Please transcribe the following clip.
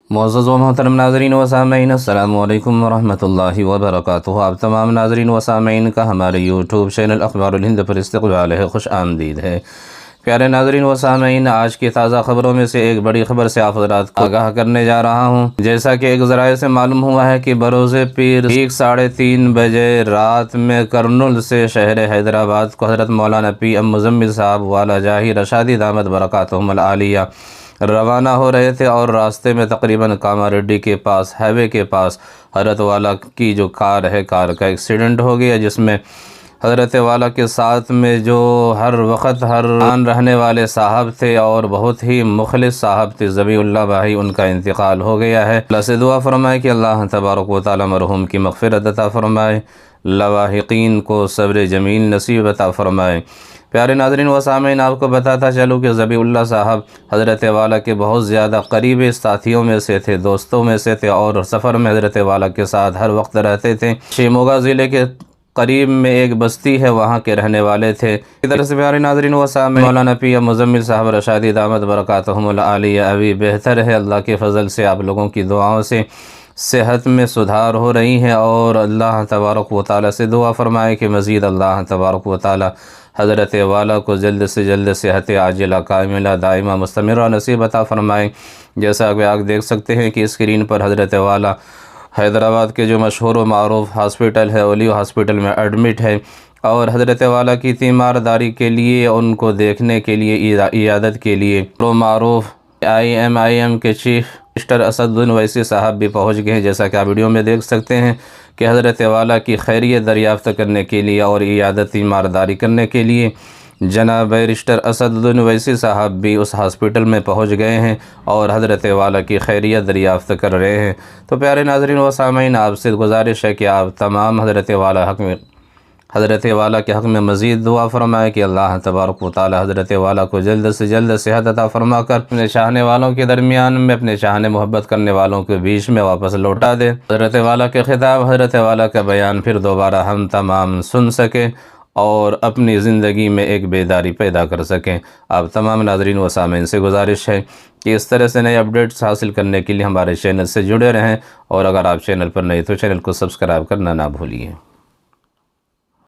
معزز و محترم ناظرین و سامعین، السلام علیکم ورحمۃ اللہ وبرکاتہ۔ آپ تمام ناظرین و سامعین کا ہمارے یوٹیوب چینل اخبار الہند پر استقبال ہے، خوش آمدید ہے۔ پیارے ناظرین و سامعین، آج کی تازہ خبروں میں سے ایک بڑی خبر سے آپ حضرات کو آگاہ کرنے جا رہا ہوں۔ جیسا کہ ایک ذرائع سے معلوم ہوا ہے کہ بروز پیر ٹھیک 3:30 بجے رات میں کرنول سے شہر حیدرآباد کو حضرت مولانا پی ایم مزمل صاحب والا جاہی رشادی دامت برکاتہم العالیہ روانہ ہو رہے تھے، اور راستے میں تقریباً کاماریڈی کے پاس ہائی وے کے پاس حضرت والا کی جو کار ہے، کار کا ایکسیڈنٹ ہو گیا، جس میں حضرت والا کے ساتھ میں جو ہر وقت ہر آن رہنے والے صاحب تھے اور بہت ہی مخلص صاحب تھے ذبی اللہ بھائی، ان کا انتقال ہو گیا ہے۔ اللہ سے دعا فرمائے کہ اللہ تبارک و تعالی مرحوم کی مغفرت عطا فرمائے، لواحقین کو صبر جمیل نصیب عطا فرمائے۔ پیارے ناظرین و سامعین، آپ کو بتاتا چلوں کہ ذبی اللہ صاحب حضرت والا کے بہت زیادہ قریبی ساتھیوں میں سے تھے، دوستوں میں سے تھے، اور سفر میں حضرت والا کے ساتھ ہر وقت رہتے تھے۔ شیموگہ ضلع کے قریب میں ایک بستی ہے، وہاں کے رہنے والے تھے۔ ادھر سے پیارے ناظرین و سامعین، مولانا پی ایم مزمل صاحب رشادی دامت برکاتہم العالیہ ابھی بہتر ہے، اللہ کے فضل سے، آپ لوگوں کی دعاؤں سے صحت میں سدھار ہو رہی ہے، اور اللہ تبارک و تعالی سے دعا فرمائے کہ مزید اللہ تبارک و تعالی حضرت والا کو جلد سے جلد صحت عاجلہ کاملہ دائمہ مستمرہ نصیب عطا فرمائے۔ جیسا کہ آپ دیکھ سکتے ہیں کہ اسکرین پر حضرت والا حیدرآباد کے جو مشہور و معروف ہاسپٹل ہے، اولیو ہاسپٹل میں ایڈمٹ ہے، اور حضرت والا کی تیمارداری کے لیے، ان کو دیکھنے کے لیے، عیادت کے لیے معروف IMIM کے چیف مسٹر اسدالدین اویسی صاحب بھی پہنچ گئے ہیں۔ جیسا کہ آپ ویڈیو میں دیکھ سکتے ہیں کہ حضرت والا کی خیریت دریافت کرنے کے لیے اور عیادت تیمارداری کرنے کے لیے جناب بیرسٹر اسدالدین اویسی صاحب بھی اس ہاسپٹل میں پہنچ گئے ہیں اور حضرت والا کی خیریت دریافت کر رہے ہیں۔ تو پیارے ناظرین و سامعین، آپ سے گزارش ہے کہ آپ تمام حضرت والا کے حق میں مزید دعا فرمائے کہ اللہ تبارک و تعالی حضرت والا کو جلد سے جلد صحت عطا فرما کر اپنے چاہنے والوں کے درمیان میں، اپنے چاہنے محبت کرنے والوں کے بیچ میں واپس لوٹا دے۔ حضرت والا کے خطاب، حضرت والا کا بیان پھر دوبارہ ہم تمام سن سکیں اور اپنی زندگی میں ایک بیداری پیدا کر سکیں۔ آپ تمام ناظرین و سامعین سے گزارش ہے کہ اس طرح سے نئے اپڈیٹس حاصل کرنے کے لیے ہمارے چینل سے جڑے رہیں، اور اگر آپ چینل پر نئے تو چینل کو سبسکرائب کرنا نہ بھولیے۔